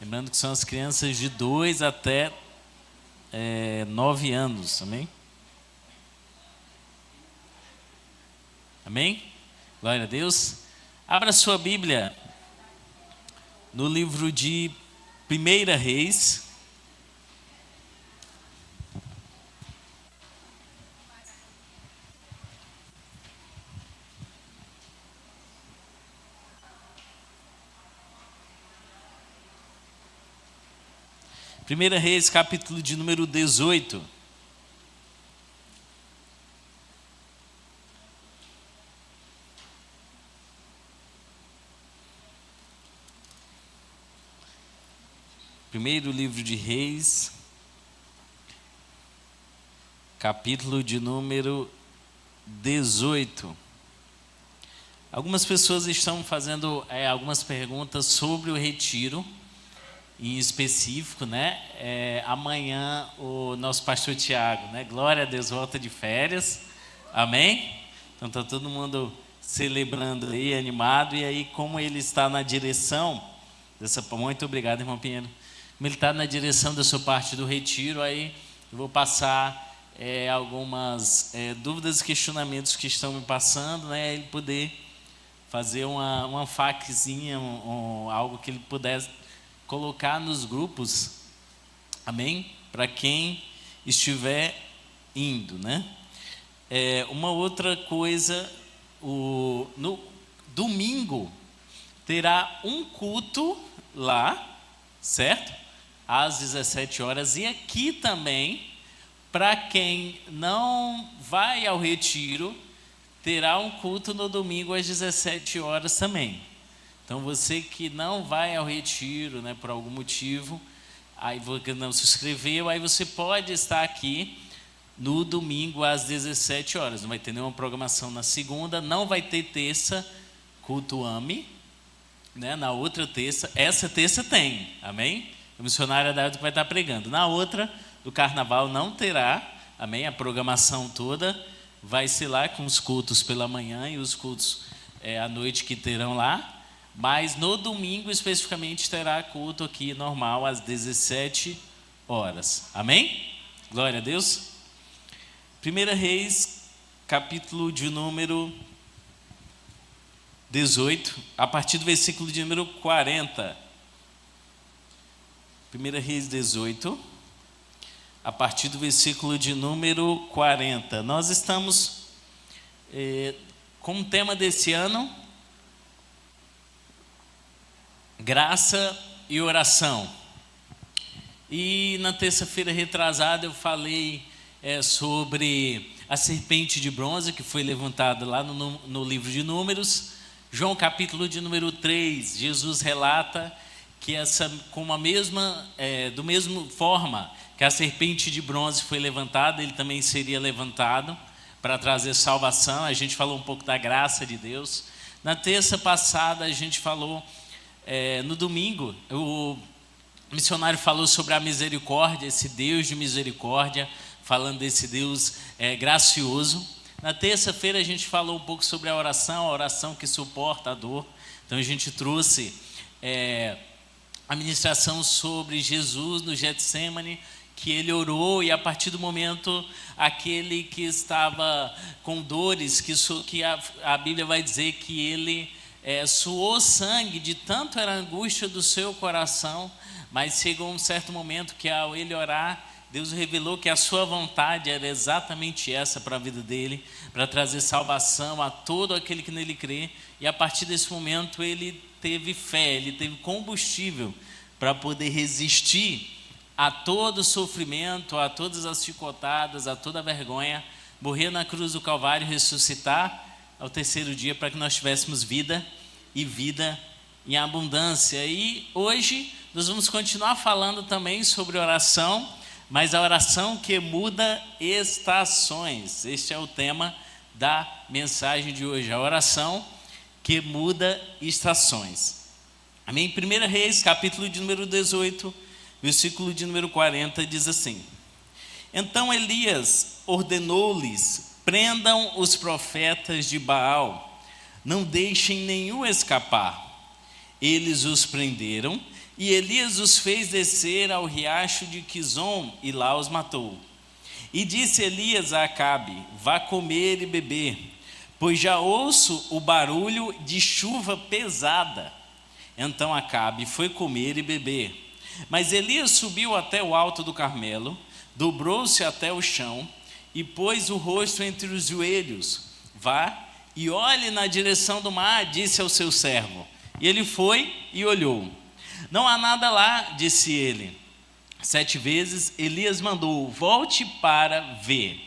Lembrando que são as crianças de 2 até 9 anos, amém? Amém? Glória a Deus. Abra sua Bíblia no livro de 1 Reis. Primeira Reis, capítulo de número 18. Primeiro livro de Reis, capítulo de número 18. Algumas pessoas estão fazendo algumas perguntas sobre o retiro, em específico, né? Amanhã o nosso pastor Tiago, né? Glória a Deus, volta de férias, amém? Então está todo mundo celebrando aí, animado, e aí como ele está na direção dessa... Muito obrigado, irmão Pinheiro. Como ele está na direção da sua parte do retiro, aí eu vou passar algumas dúvidas e questionamentos que estão me passando, né? Ele poder fazer uma faquezinha, algo que ele pudesse colocar nos grupos, amém? Para quem estiver indo, né? Uma outra coisa, no domingo terá um culto lá, certo? Às 17 horas, e aqui também, para quem não vai ao retiro, terá um culto no domingo às 17 horas também. Então você que não vai ao retiro, né, por algum motivo, aí você não se inscreveu, aí você pode estar aqui no domingo às 17 horas. Não vai ter nenhuma programação na segunda, não vai ter terça, culto AME, né, na outra terça. Essa terça tem, amém? O missionário Adardo vai estar pregando. Na outra, do carnaval, não terá, amém? A programação toda vai ser lá com os cultos pela manhã e os cultos à noite que terão lá. Mas no domingo, especificamente, terá culto aqui normal às 17 horas. Amém? Glória a Deus. 1 Reis, capítulo de número 18, a partir do versículo de número 40. 1 Reis 18, a partir do versículo de número 40. Nós estamos com o tema desse ano, graça e oração. E na terça-feira retrasada eu falei sobre a serpente de bronze que foi levantada lá no livro de Números. João capítulo de número 3, Jesus relata que do mesmo forma que a serpente de bronze foi levantada, ele também seria levantado para trazer salvação. A gente falou um pouco da graça de Deus. Na terça passada a gente falou, no domingo, o missionário falou sobre a misericórdia, esse Deus de misericórdia, falando desse Deus gracioso. Na terça-feira a gente falou um pouco sobre a oração que suporta a dor. Então a gente trouxe a ministração sobre Jesus no Getsêmani, que ele orou, e a partir do momento aquele que estava com dores, que a Bíblia vai dizer que ele suou sangue, de tanto era a angústia do seu coração, mas chegou um certo momento que ao ele orar, Deus revelou que a sua vontade era exatamente essa para a vida dele, para trazer salvação a todo aquele que nele crê. E a partir desse momento ele teve fé, ele teve combustível para poder resistir a todo sofrimento, a todas as chicotadas, a toda a vergonha, morrer na cruz do Calvário, ressuscitar ao terceiro dia para que nós tivéssemos vida e vida em abundância. E hoje nós vamos continuar falando também sobre oração, mas a oração que muda estações. Este é o tema da mensagem de hoje, a oração que muda estações. Amém? 1 Reis, capítulo de número 18, versículo de número 40, diz assim: Então Elias ordenou-lhes: prendam os profetas de Baal, não deixem nenhum escapar. Eles os prenderam E Elias os fez descer ao riacho de Quizom, e lá os matou. E disse Elias a Acabe: vá comer e beber, pois já ouço o barulho de chuva pesada. Então Acabe foi comer e beber. Mas Elias subiu até o alto do Carmelo, dobrou-se até o chão, e pôs o rosto entre os joelhos. Vá e olhe na direção do mar, disse ao seu servo. E ele foi e olhou. Não há nada lá, disse ele. 7 vezes Elias mandou: volte para ver.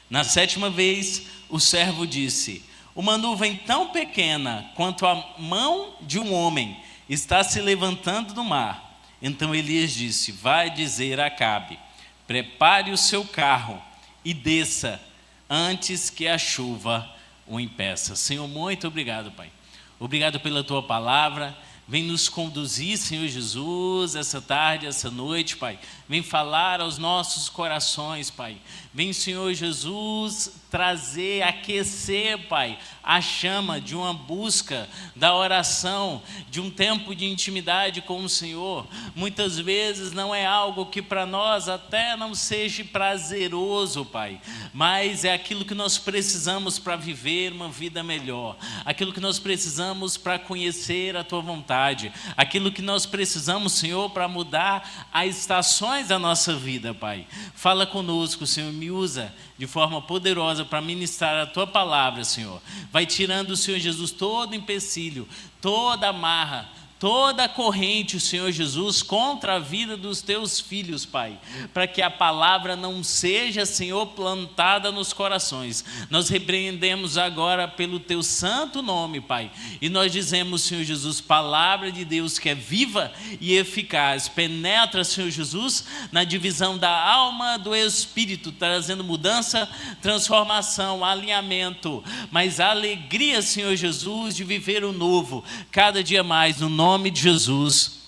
Na 7ª vez o servo disse: uma nuvem tão pequena quanto a mão de um homem está se levantando do mar. Então Elias disse: vai dizer a Acabe: prepare o seu carro e desça antes que a chuva o impeça. Senhor, muito obrigado, Pai. Obrigado pela tua palavra. Vem nos conduzir, Senhor Jesus, essa tarde, essa noite, Pai. Vem falar aos nossos corações, Pai. Vem, Senhor Jesus, trazer, aquecer, Pai, a chama de uma busca, da oração, de um tempo de intimidade com o Senhor. Muitas vezes não é algo que para nós até não seja prazeroso, Pai, mas é aquilo que nós precisamos para viver uma vida melhor, aquilo que nós precisamos para conhecer a Tua vontade, aquilo que nós precisamos, Senhor, para mudar as estações da nossa vida, Pai. Fala conosco, Senhor, me usa de forma poderosa para ministrar a Tua palavra, Senhor. Vai tirando, Senhor Jesus, todo empecilho, toda amarra, toda corrente, Senhor Jesus, contra a vida dos Teus filhos, Pai, para que a palavra não seja, Senhor, plantada nos corações. Nós repreendemos agora pelo Teu santo nome, Pai, e nós dizemos, Senhor Jesus, palavra de Deus que é viva e eficaz, penetra, Senhor Jesus, na divisão da alma do espírito, trazendo mudança, transformação, alinhamento, mas alegria, Senhor Jesus, de viver o novo, cada dia mais, no nome de Jesus,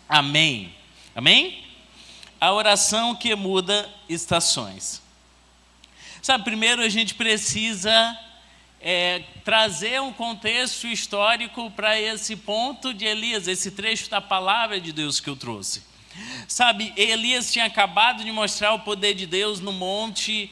amém. Amém? A oração que muda estações. Sabe, primeiro a gente precisa trazer um contexto histórico para esse ponto de Elias, esse trecho da palavra de Deus que eu trouxe. Sabe, Elias tinha acabado de mostrar o poder de Deus no Monte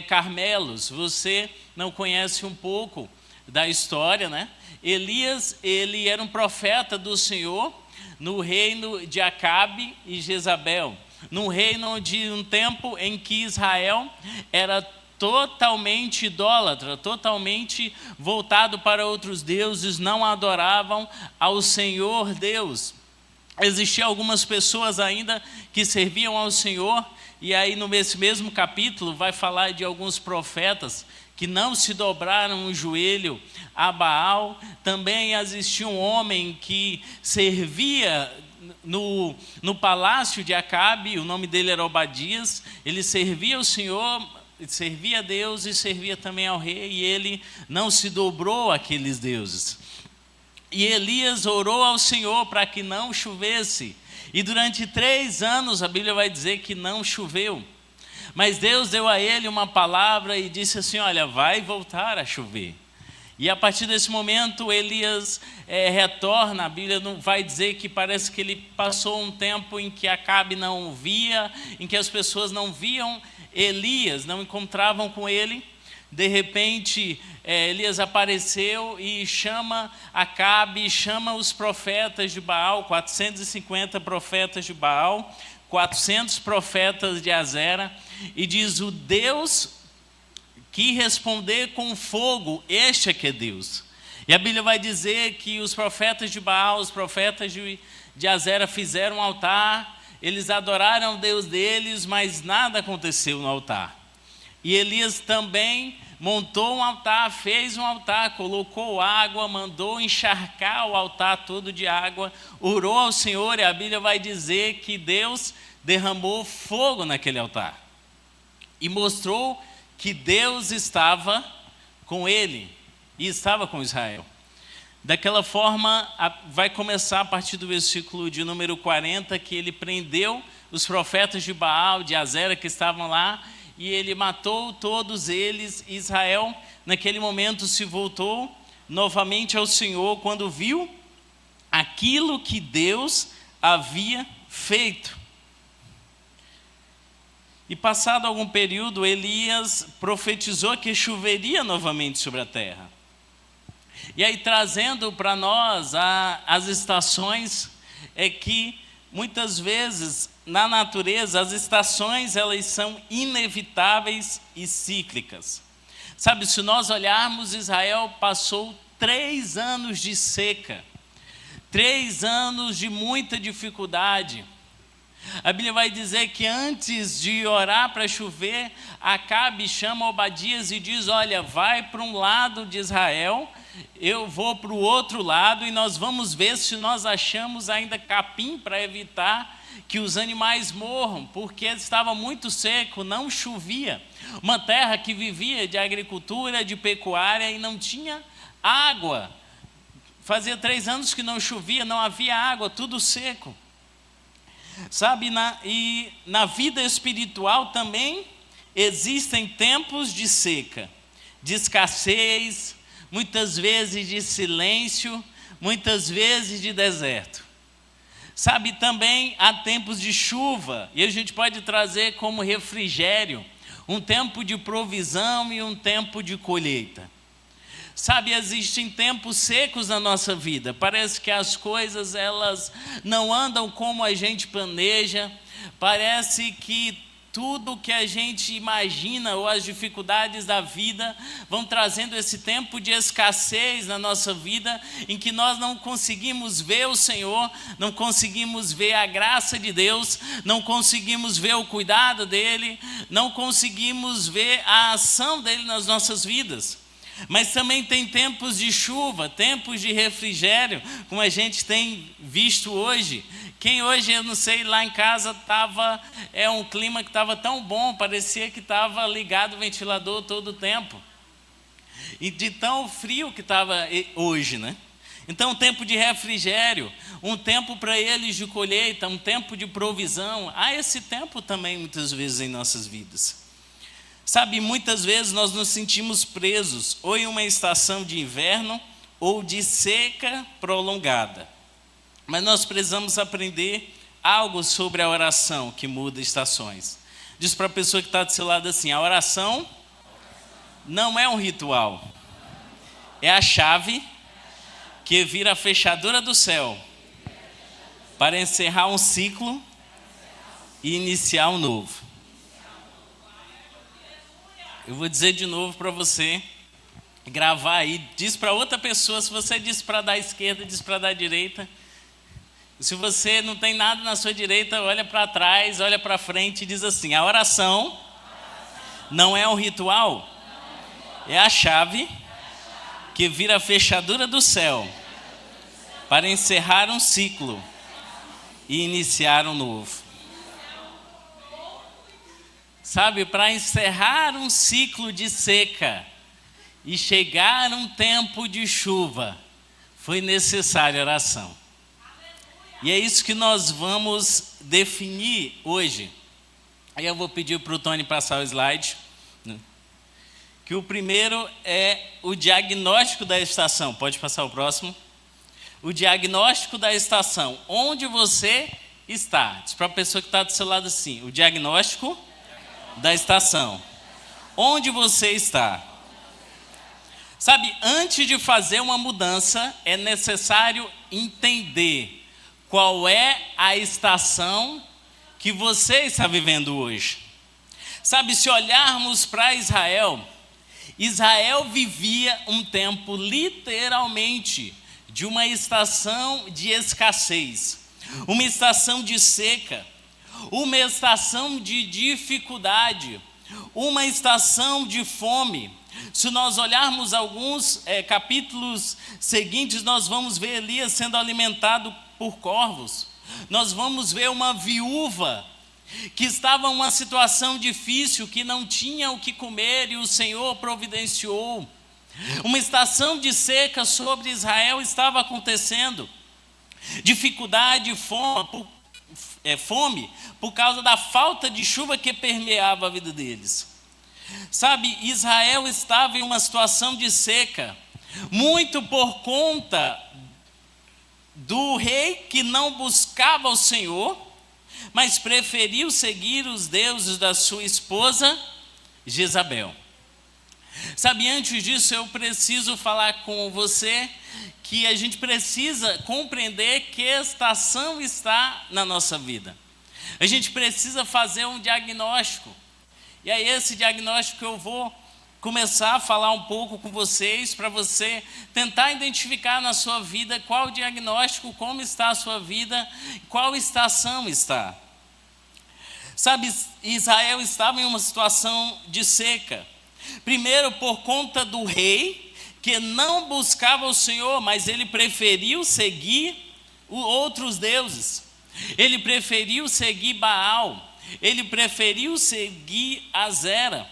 Carmelos. Você não conhece um pouco da história, né? Elias, ele era um profeta do Senhor no reino de Acabe e Jezabel, num reino de um tempo em que Israel era totalmente idólatra, totalmente voltado para outros deuses, não adoravam ao Senhor Deus. Existiam algumas pessoas ainda que serviam ao Senhor, e aí nesse mesmo capítulo vai falar de alguns profetas que não se dobraram o joelho a Baal. Também existia um homem que servia no palácio de Acabe, o nome dele era Obadias. Ele servia o Senhor, servia a Deus e servia também ao rei, e ele não se dobrou àqueles deuses. E Elias orou ao Senhor para que não chovesse, e durante 3 anos a Bíblia vai dizer que não choveu. Mas Deus deu a ele uma palavra e disse assim: olha, vai voltar a chover. E a partir desse momento Elias retorna. A Bíblia não vai dizer que parece que ele passou um tempo em que Acabe não o via, em que as pessoas não viam Elias, não encontravam com ele. De repente Elias apareceu e chama Acabe, chama os profetas de Baal, 450 profetas de Baal, 400 profetas de Azera, e diz: o Deus que responder com fogo, este é que é Deus. E a Bíblia vai dizer que os profetas de Baal, os profetas de Azera fizeram um altar, eles adoraram o Deus deles, mas nada aconteceu no altar. E Elias também montou um altar, fez um altar, colocou água, mandou encharcar o altar todo de água, orou ao Senhor, e a Bíblia vai dizer que Deus derramou fogo naquele altar e mostrou que Deus estava com ele e estava com Israel. Daquela forma, vai começar a partir do versículo de número 40, que ele prendeu os profetas de Baal, de Azera, que estavam lá, e ele matou todos eles. Israel, naquele momento, se voltou novamente ao Senhor quando viu aquilo que Deus havia feito. E passado algum período, Elias profetizou que choveria novamente sobre a terra. E aí, trazendo para nós as estações, é que muitas vezes na natureza as estações elas são inevitáveis e cíclicas. Sabe, se nós olharmos, Israel passou 3 anos de seca, 3 anos de muita dificuldade. A Bíblia vai dizer que antes de orar para chover, Acabe chama Obadias e diz: olha, vai para um lado de Israel, eu vou para o outro lado e nós vamos ver se nós achamos ainda capim para evitar que os animais morram, porque estava muito seco, não chovia. Uma terra que vivia de agricultura, de pecuária e não tinha água. Fazia 3 anos que não chovia, não havia água, tudo seco. Sabe, na vida espiritual também existem tempos de seca, de escassez, muitas vezes de silêncio, muitas vezes de deserto. Sabe, também há tempos de chuva, e a gente pode trazer como refrigério um tempo de provisão e um tempo de colheita. Sabe, existem tempos secos na nossa vida, parece que as coisas elas não andam como a gente planeja, parece que tudo que a gente imagina ou as dificuldades da vida vão trazendo esse tempo de escassez na nossa vida, em que nós não conseguimos ver o Senhor, não conseguimos ver a graça de Deus, não conseguimos ver o cuidado dEle, não conseguimos ver a ação dEle nas nossas vidas. Mas também tem tempos de chuva, tempos de refrigério, como a gente tem visto hoje. Quem hoje, eu não sei, lá em casa estava, um clima que estava tão bom, parecia que estava ligado o ventilador todo o tempo. E de tão frio que estava hoje, né? Então, um tempo de refrigério, um tempo para eles de colheita, um tempo de provisão. Há esse tempo também, muitas vezes, em nossas vidas. Sabe, muitas vezes nós nos sentimos presos, ou em uma estação de inverno, ou de seca prolongada. Mas nós precisamos aprender algo sobre a oração que muda estações. Diz para a pessoa que está do seu lado assim: a oração não é um ritual, é a chave que vira a fechadura do céu para encerrar um ciclo e iniciar um novo. Eu vou dizer de novo para você gravar aí, diz para outra pessoa. Se você diz para dar à esquerda, diz para dar à direita. Se você não tem nada na sua direita, olha para trás, olha para frente e diz assim: a oração não é um ritual, é a chave que vira a fechadura do céu para encerrar um ciclo e iniciar um novo. Sabe, para encerrar um ciclo de seca e chegar um tempo de chuva, foi necessária oração. E é isso que nós vamos definir hoje. Aí eu vou pedir para o Tony passar o slide, né? Que o primeiro é o diagnóstico da estação. Pode passar o próximo. O diagnóstico da estação. Onde você está? Diz para a pessoa que está do seu lado assim: o diagnóstico da estação. Onde você está? Sabe, antes de fazer uma mudança, é necessário entender qual é a estação que você está vivendo hoje. Sabe, se olharmos para Israel, Israel vivia um tempo literalmente de uma estação de escassez, uma estação de seca, uma estação de dificuldade, uma estação de fome. Se nós olharmos alguns capítulos seguintes, nós vamos ver Elias sendo alimentado por corvos. Nós vamos ver uma viúva que estava em uma situação difícil, que não tinha o que comer e o Senhor providenciou. Uma estação de seca sobre Israel estava acontecendo. Dificuldade, fome por causa da falta de chuva que permeava a vida deles. Sabe, Israel estava em uma situação de seca, muito por conta do rei que não buscava o Senhor, mas preferiu seguir os deuses da sua esposa Jezabel. Sabe, antes disso eu preciso falar com você que a gente precisa compreender que estação está na nossa vida. A gente precisa fazer um diagnóstico. E é esse diagnóstico que eu vou começar a falar um pouco com vocês, para você tentar identificar na sua vida qual o diagnóstico, como está a sua vida, qual estação está. Sabe, Israel estava em uma situação de seca. Primeiro, por conta do rei, que não buscava o Senhor, mas ele preferiu seguir outros deuses. Ele preferiu seguir Baal. Ele preferiu seguir Azera.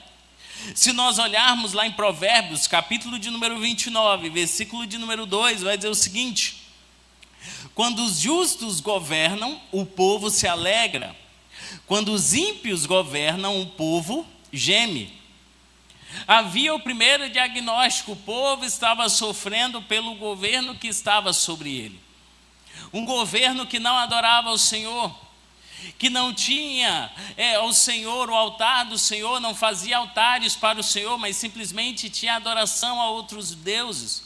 Se nós olharmos lá em Provérbios, capítulo de número 29, versículo de número 2, vai dizer o seguinte: quando os justos governam, o povo se alegra. Quando os ímpios governam, o povo geme. Havia o primeiro diagnóstico: o povo estava sofrendo pelo governo que estava sobre ele. Um governo que não adorava o Senhor, que não tinha o Senhor, o altar do Senhor, não fazia altares para o Senhor, mas simplesmente tinha adoração a outros deuses.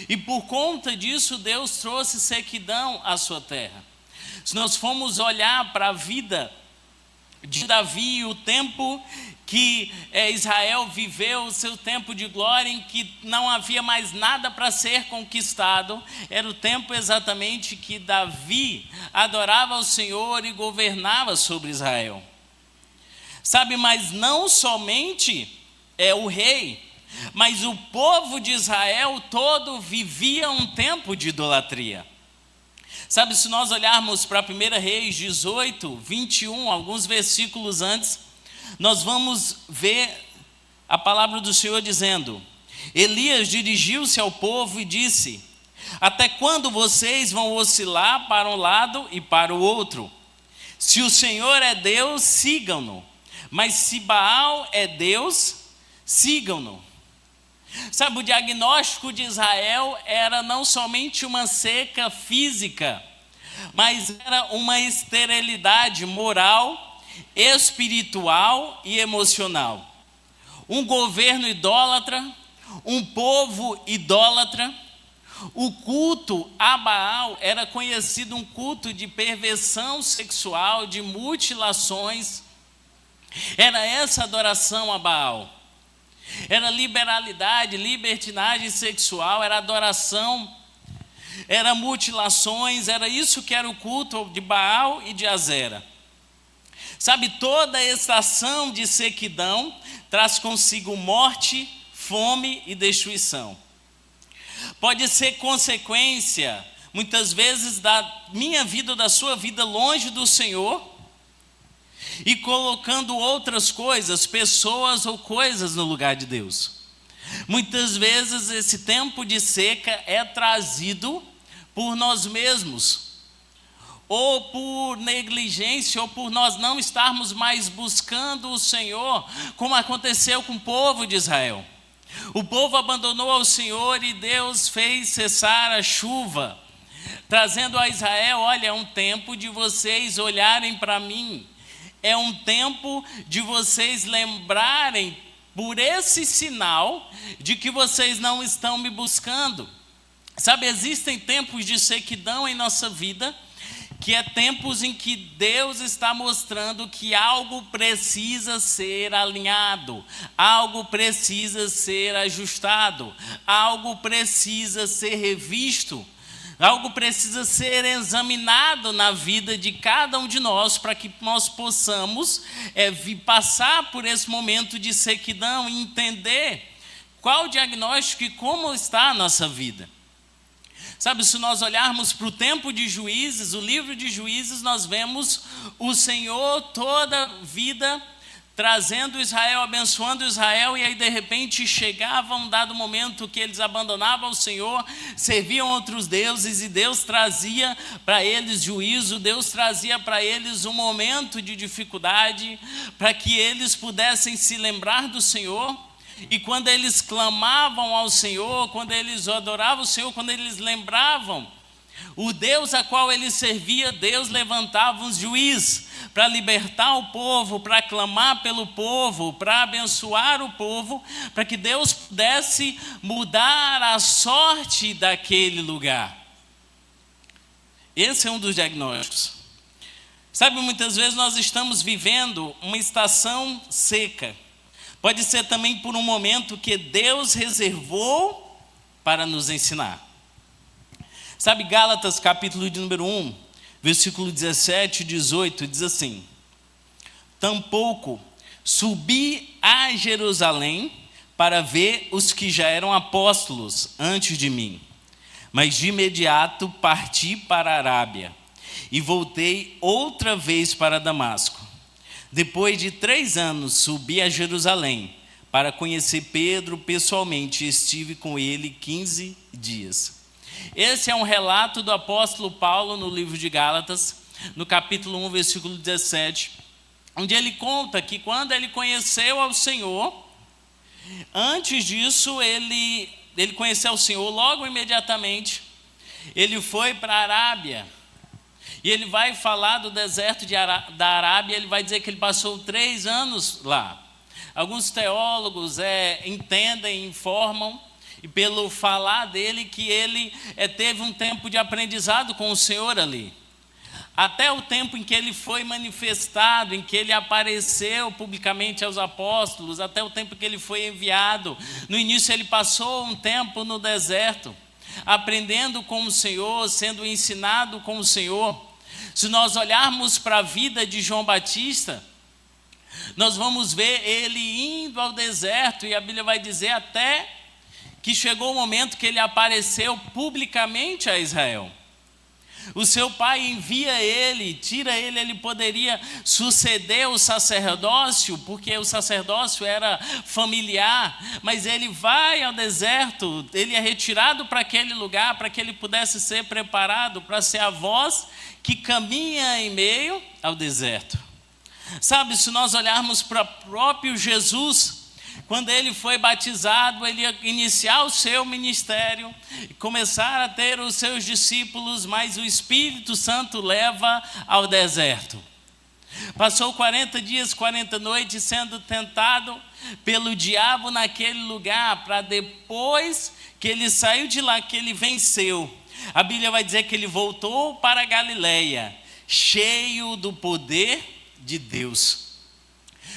E por conta disso, Deus trouxe sequidão à sua terra. Se nós formos olhar para a vida de Davi, o tempo que Israel viveu, o seu tempo de glória, em que não havia mais nada para ser conquistado, era o tempo exatamente que Davi adorava ao Senhor e governava sobre Israel. Sabe, mas não somente o rei, mas o povo de Israel todo vivia um tempo de idolatria. Sabe, se nós olharmos para 1 Reis 18, 21, alguns versículos antes, nós vamos ver a palavra do Senhor dizendo: Elias dirigiu-se ao povo e disse: até quando vocês vão oscilar para um lado e para o outro? Se o Senhor é Deus, sigam-no, mas se Baal é Deus, sigam-no. Sabe, o diagnóstico de Israel era não somente uma seca física, mas era uma esterilidade moral, espiritual e emocional. Um governo idólatra, um povo idólatra. O culto a Baal era conhecido um culto de perversão sexual, de mutilações. Era essa adoração a Baal. Era liberalidade, libertinagem sexual, era adoração, era mutilações, era isso que era o culto de Baal e de Azera. Sabe, toda estação de sequidão traz consigo morte, fome e destruição. Pode ser consequência, muitas vezes, da minha vida ou da sua vida longe do Senhor e colocando outras coisas, pessoas ou coisas no lugar de Deus. Muitas vezes esse tempo de seca é trazido por nós mesmos, ou por negligência, ou por nós não estarmos mais buscando o Senhor, como aconteceu com o povo de Israel. O povo abandonou ao Senhor e Deus fez cessar a chuva, trazendo a Israel: olha, é um tempo de vocês olharem para mim, é um tempo de vocês lembrarem por esse sinal de que vocês não estão me buscando. Sabe, existem tempos de sequidão em nossa vida, que é tempos em que Deus está mostrando que algo precisa ser alinhado, algo precisa ser ajustado, algo precisa ser revisto, algo precisa ser examinado na vida de cada um de nós, para que nós possamos passar por esse momento de sequidão e entender qual o diagnóstico e como está a nossa vida. Sabe, se nós olharmos para o tempo de Juízes, o livro de Juízes, nós vemos o Senhor toda a vida trazendo Israel, abençoando Israel, e aí de repente chegava um dado momento que eles abandonavam o Senhor, serviam outros deuses, e Deus trazia para eles juízo, Deus trazia para eles um momento de dificuldade, para que eles pudessem se lembrar do Senhor. E quando eles clamavam ao Senhor, quando eles adoravam o Senhor, quando eles lembravam O Deus a qual ele servia, Deus levantava um juiz para libertar o povo, para clamar pelo povo, para abençoar o povo, para que Deus pudesse mudar a sorte daquele lugar. Esse é um dos diagnósticos. Sabe, muitas vezes nós estamos vivendo uma estação seca. Pode ser também por um momento que Deus reservou para nos ensinar. Sabe, Gálatas capítulo de número 1, versículo 17 e 18, diz assim: tampouco subi a Jerusalém para ver os que já eram apóstolos antes de mim, mas de imediato parti para a Arábia e voltei outra vez para Damasco. Depois de 3 anos subi a Jerusalém para conhecer Pedro pessoalmente e estive com ele 15 dias. Esse é um relato do apóstolo Paulo no livro de Gálatas, no capítulo 1, versículo 17, onde ele conta que quando ele conheceu ao Senhor, antes disso ele conheceu o Senhor, logo imediatamente, ele foi para a Arábia, e ele vai falar do deserto da Arábia, ele vai dizer que ele passou 3 anos lá. Alguns teólogos entendem, informam, e pelo falar dele, que ele teve um tempo de aprendizado com o Senhor ali. Até o tempo em que ele foi manifestado, em que ele apareceu publicamente aos apóstolos, até o tempo que ele foi enviado. No início ele passou um tempo no deserto, aprendendo com o Senhor, sendo ensinado com o Senhor. Se nós olharmos para a vida de João Batista, nós vamos ver ele indo ao deserto, e a Bíblia vai dizer até que chegou o momento que ele apareceu publicamente a Israel. O seu pai envia ele, tira ele, ele poderia suceder o sacerdócio, porque o sacerdócio era familiar, mas ele vai ao deserto, ele é retirado para aquele lugar, para que ele pudesse ser preparado para ser a voz que caminha em meio ao deserto. Sabe, se nós olharmos para o próprio Jesus, quando ele foi batizado, ele ia iniciar o seu ministério, começar a ter os seus discípulos, mas o Espírito Santo leva ao deserto. Passou 40 dias, 40 noites sendo tentado pelo diabo naquele lugar, para depois que ele saiu de lá, que ele venceu. A Bíblia vai dizer que ele voltou para a Galileia, cheio do poder de Deus.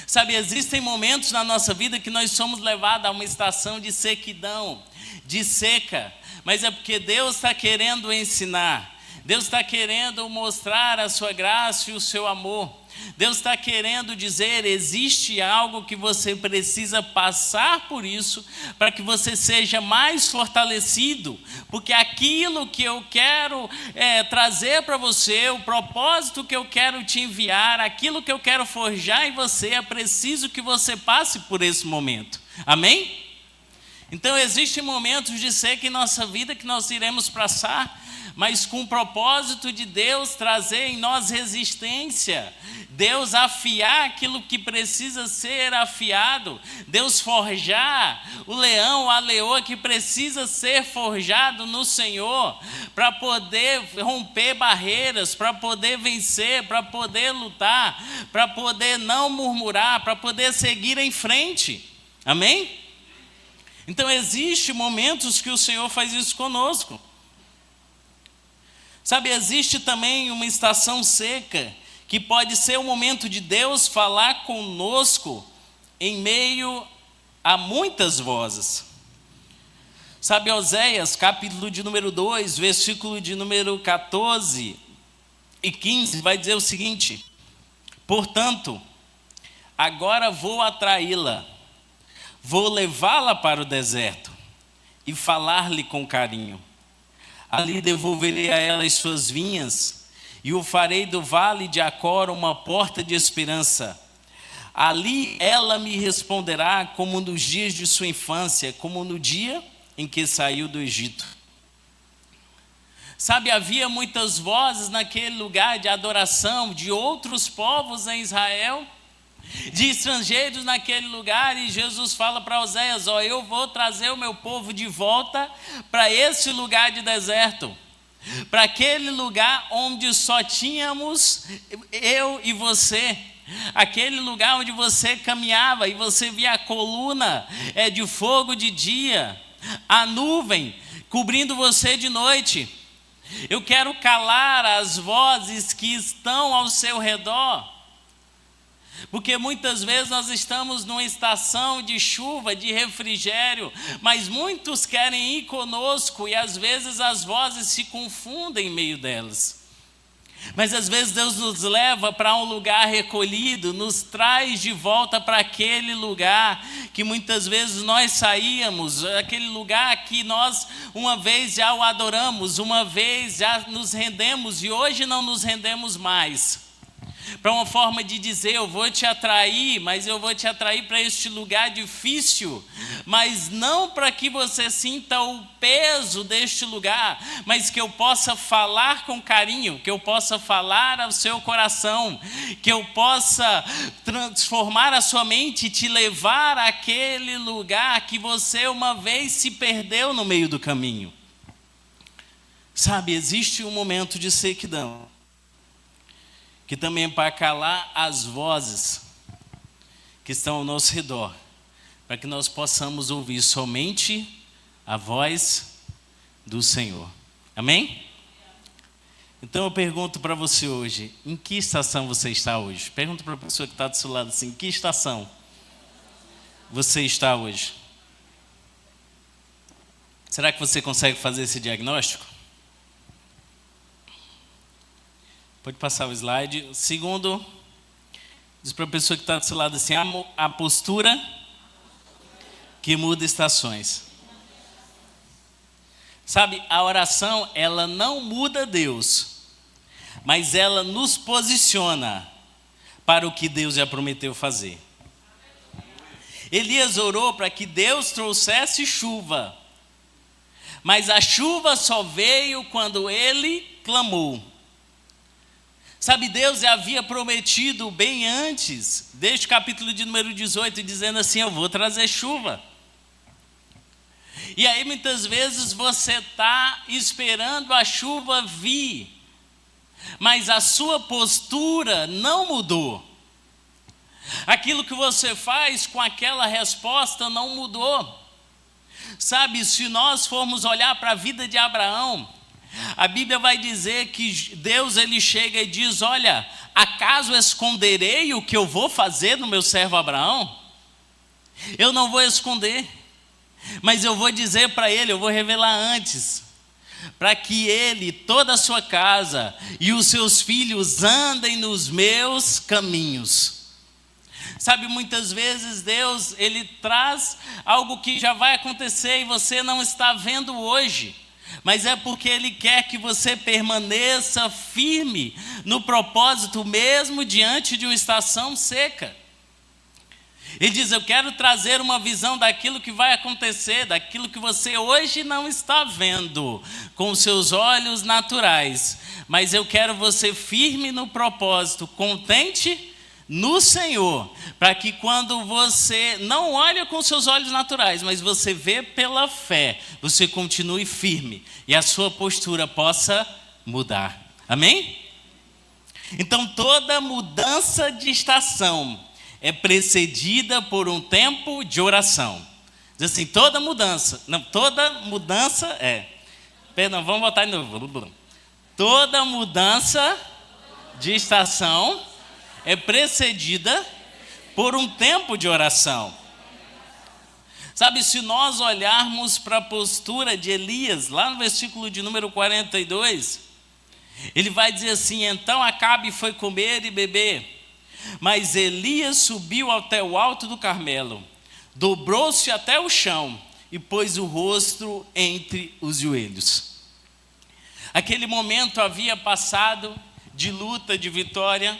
Sabe, existem momentos na nossa vida que nós somos levados a uma estação de sequidão, de seca, mas é porque Deus está querendo ensinar, Deus está querendo mostrar a sua graça e o seu amor. Deus está querendo dizer, existe algo que você precisa passar por isso, para que você seja mais fortalecido, porque aquilo que eu quero trazer para você, o propósito que eu quero te enviar, aquilo que eu quero forjar em você, é preciso que você passe por esse momento. Amém? Então existem momentos de seca em nossa vida que nós iremos passar, mas com o propósito de Deus trazer em nós resistência, Deus afiar aquilo que precisa ser afiado, Deus forjar o leão, a leoa que precisa ser forjado no Senhor, para poder romper barreiras, para poder vencer, para poder lutar, para poder não murmurar, para poder seguir em frente. Amém? Então existem momentos que o Senhor faz isso conosco. Sabe, existe também uma estação seca, que pode ser o momento de Deus falar conosco em meio a muitas vozes. Sabe, Oséias, capítulo de número 2, versículo de número 14 e 15, vai dizer o seguinte: portanto, agora vou atraí-la, vou levá-la para o deserto e falar-lhe com carinho. Ali devolverei a ela as suas vinhas e o farei do vale de Acor uma porta de esperança. Ali ela me responderá como nos dias de sua infância, como no dia em que saiu do Egito. Sabe, havia muitas vozes naquele lugar de adoração, de outros povos em Israel, de estrangeiros naquele lugar, e Jesus fala para Oséias: eu vou trazer o meu povo de volta para esse lugar de deserto. para aquele lugar onde só tínhamos eu e você, aquele lugar onde você caminhava e você via a coluna de fogo de dia, a nuvem cobrindo você de noite. Eu quero calar as vozes que estão ao seu redor, porque muitas vezes nós estamos numa estação de chuva, de refrigério, mas muitos querem ir conosco e às vezes as vozes se confundem em meio delas. Mas às vezes Deus nos leva para um lugar recolhido, nos traz de volta para aquele lugar que muitas vezes nós saíamos, aquele lugar que nós uma vez já o adoramos, uma vez já nos rendemos e hoje não nos rendemos mais. Para uma forma de dizer, eu vou te atrair, mas eu vou te atrair para este lugar difícil, mas não para que você sinta o peso deste lugar, mas que eu possa falar com carinho, que eu possa falar ao seu coração, que eu possa transformar a sua mente e te levar àquele lugar que você uma vez se perdeu no meio do caminho. Sabe, existe um momento de sequidão, que também é para calar as vozes que estão ao nosso redor, para que nós possamos ouvir somente a voz do Senhor. Amém? Então eu pergunto para você hoje, em que estação você está hoje? Pergunta para a pessoa que está do seu lado assim, em que estação você está hoje? Será que você consegue fazer esse diagnóstico? Pode passar o slide. Segundo, diz para a pessoa que está do seu lado assim, a postura que muda estações. Sabe, a oração, ela não muda Deus, mas ela nos posiciona para o que Deus já prometeu fazer. Elias orou para que Deus trouxesse chuva, mas a chuva só veio quando ele clamou. Sabe, Deus havia prometido bem antes, desde o capítulo de número 18, dizendo assim, eu vou trazer chuva. E aí muitas vezes você está esperando a chuva vir, mas a sua postura não mudou. Aquilo que você faz com aquela resposta não mudou. Sabe, se nós formos olhar para a vida de Abraão, a Bíblia vai dizer que Deus ele chega e diz, olha, acaso esconderei o que eu vou fazer no meu servo Abraão? Eu não vou esconder, mas eu vou dizer para ele, eu vou revelar antes, para que ele, toda a sua casa e os seus filhos andem nos meus caminhos. Sabe, muitas vezes Deus, ele traz algo que já vai acontecer e você não está vendo hoje. Mas é porque Ele quer que você permaneça firme no propósito mesmo diante de uma estação seca. Ele diz, eu quero trazer uma visão daquilo que vai acontecer, daquilo que você hoje não está vendo com os seus olhos naturais. Mas eu quero você firme no propósito, contente no Senhor, para que quando você não olha com seus olhos naturais, mas você vê pela fé, você continue firme e a sua postura possa mudar. Amém? Então toda mudança de estação é precedida por um tempo de oração. Diz assim, toda mudança vamos voltar de novo. Toda mudança de estação é precedida por um tempo de oração. Sabe, se nós olharmos para a postura de Elias, lá no versículo de número 42, ele vai dizer assim, então Acabe foi comer e beber, mas Elias subiu até o alto do Carmelo, dobrou-se até o chão e pôs o rosto entre os joelhos. Aquele momento havia passado de luta, de vitória.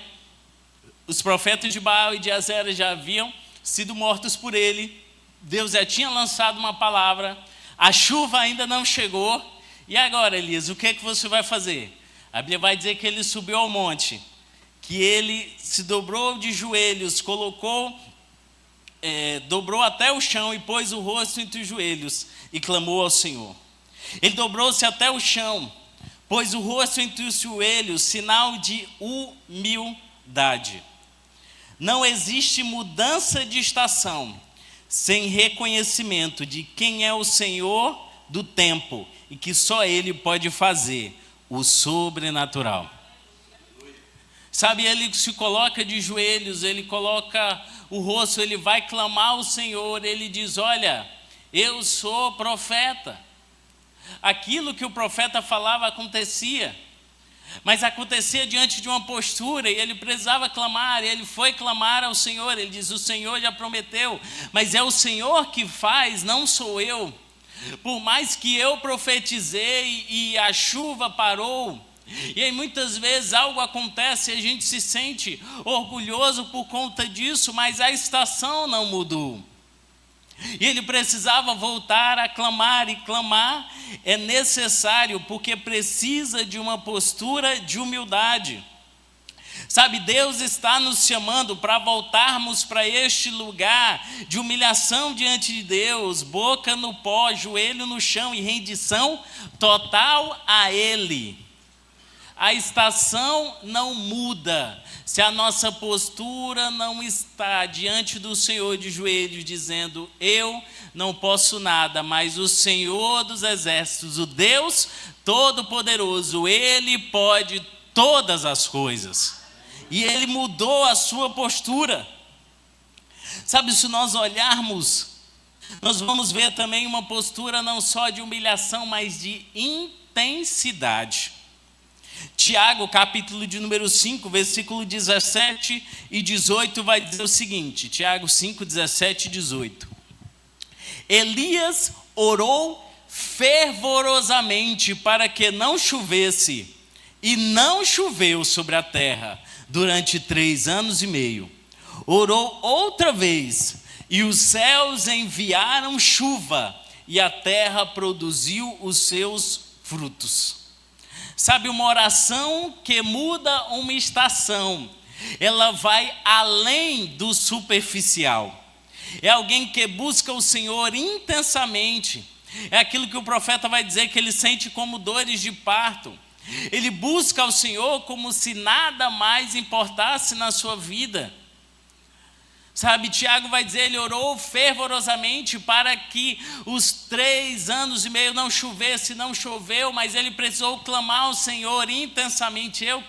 Os profetas de Baal e de Azera já haviam sido mortos por ele. Deus já tinha lançado uma palavra. A chuva ainda não chegou. E agora, Elias, o que é que você vai fazer? A Bíblia vai dizer que ele subiu ao monte, que ele se dobrou de joelhos, dobrou até o chão e pôs o rosto entre os joelhos e clamou ao Senhor. Ele dobrou-se até o chão, Pois o rosto entre os joelhos, sinal de humildade. Não existe mudança de estação sem reconhecimento de quem é o Senhor do tempo e que só Ele pode fazer o sobrenatural. Sabe, ele se coloca de joelhos, ele coloca o rosto, ele vai clamar ao Senhor, ele diz: olha, eu sou profeta. Aquilo que o profeta falava acontecia, mas acontecia diante de uma postura, e ele precisava clamar, e ele foi clamar ao Senhor. Ele diz: o Senhor já prometeu, mas é o Senhor que faz, não sou eu. Por mais que eu profetizei e a chuva parou, e aí muitas vezes algo acontece e a gente se sente orgulhoso por conta disso, mas a estação não mudou. E ele precisava voltar a clamar, e clamar é necessário porque precisa de uma postura de humildade. Sabe, Deus está nos chamando para voltarmos para este lugar de humilhação diante de Deus, boca no pó, joelho no chão e rendição total a Ele. A estação não muda se a nossa postura não está diante do Senhor de joelhos, dizendo: eu não posso nada, mas o Senhor dos exércitos, o Deus Todo-Poderoso, Ele pode todas as coisas. E Ele mudou a sua postura. Sabe, se nós olharmos, nós vamos ver também uma postura não só de humilhação, mas de intensidade. Tiago, capítulo de número 5, versículo 17 e 18, vai dizer o seguinte, Tiago 5, 17 e 18. Elias orou fervorosamente para que não chovesse, e não choveu sobre a terra durante 3 anos e meio. Orou outra vez, e os céus enviaram chuva, e a terra produziu os seus frutos. Sabe, uma oração que muda uma estação, ela vai além do superficial. É alguém que busca o Senhor intensamente. É aquilo que o profeta vai dizer, que ele sente como dores de parto. Ele busca o Senhor como se nada mais importasse na sua vida. Sabe, Tiago vai dizer, ele orou fervorosamente para que os 3 anos e meio não chovesse, não choveu, mas ele precisou clamar ao Senhor intensamente. Eu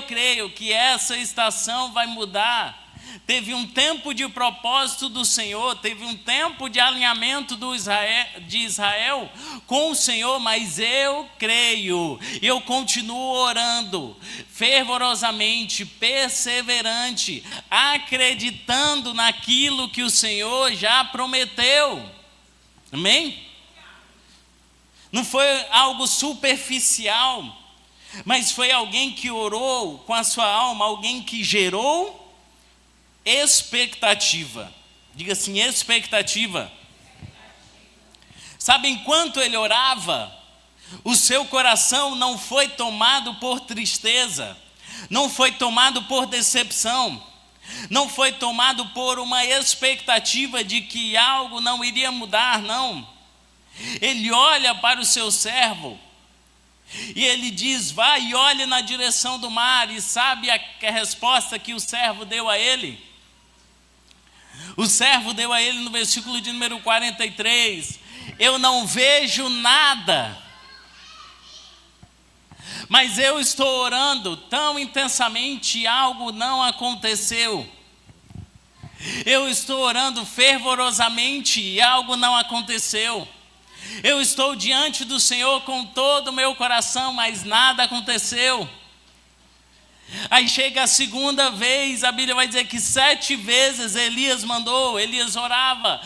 creio que essa estação vai mudar. Teve um tempo de propósito do Senhor, teve um tempo de alinhamento de Israel com o Senhor, mas eu creio, eu continuo orando fervorosamente, perseverante, acreditando naquilo que o Senhor já prometeu. Amém? Não foi algo superficial, mas foi alguém que orou com a sua alma, alguém que gerou expectativa. Diga assim, expectativa. Sabe, enquanto ele orava, o seu coração não foi tomado por tristeza, não foi tomado por decepção, não foi tomado por uma expectativa de que algo não iria mudar, não. Ele olha para o seu servo e ele diz: vai e olhe na direção do mar. E sabe a resposta que o servo deu a ele? O servo deu a ele no versículo de número 43: eu não vejo nada, mas eu estou orando tão intensamente e algo não aconteceu. Eu estou orando fervorosamente e algo não aconteceu. Eu estou diante do Senhor com todo o meu coração, mas nada aconteceu. Aí chega a segunda vez, a Bíblia vai dizer que 7 vezes Elias orava,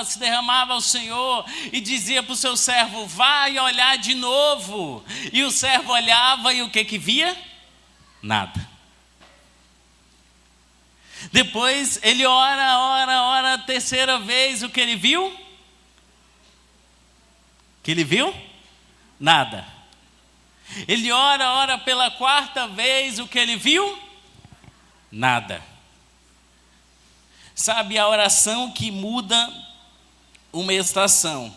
se derramava ao Senhor e dizia para o seu servo: vai olhar de novo. E o servo olhava e o que via? Nada. Depois ele ora, a terceira vez, o que ele viu? Que ele viu? Nada. Ele ora pela 4ª vez, o que ele viu? Nada. Sabe, a oração que muda uma estação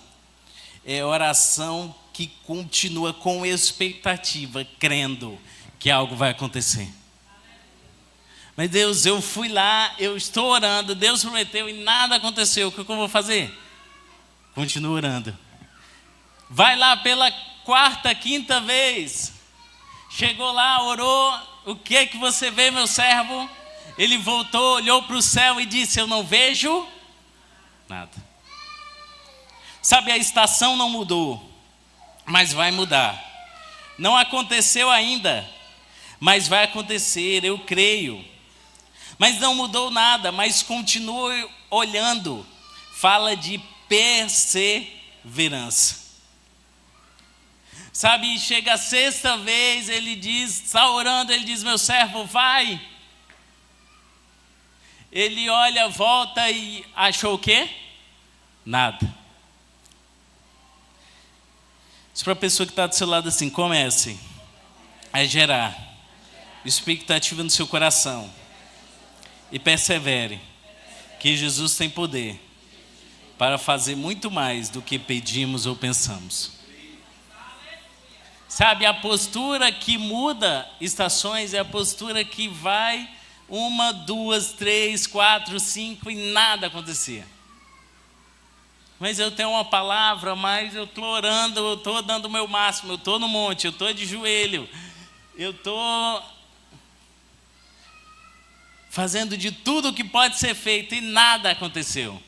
é a oração que continua com expectativa, crendo que algo vai acontecer. Mas Deus, eu fui lá, eu estou orando, Deus prometeu e nada aconteceu. O que eu vou fazer? Continua orando. Vai lá pela quarta, quinta vez. Chegou lá, orou. O que é que você vê, meu servo? Ele voltou, olhou para o céu e disse: eu não vejo nada. Sabe, a estação não mudou, mas vai mudar. Não aconteceu ainda, mas vai acontecer, eu creio. Mas não mudou nada, mas continua olhando. Fala de perseverança. Sabe, chega a sexta vez, ele diz, está orando, ele diz: meu servo, vai. Ele olha, volta e achou o quê? Nada. Diz para a pessoa que está do seu lado assim: comece a gerar expectativa no seu coração e persevere, que Jesus tem poder para fazer muito mais do que pedimos ou pensamos. Sabe, a postura que muda estações é a postura que vai 1, 2, 3, 4, 5 e nada acontecer. Mas eu tenho uma palavra, mas eu estou orando, eu estou dando o meu máximo, eu estou no monte, eu estou de joelho, eu estou fazendo de tudo o que pode ser feito e nada aconteceu.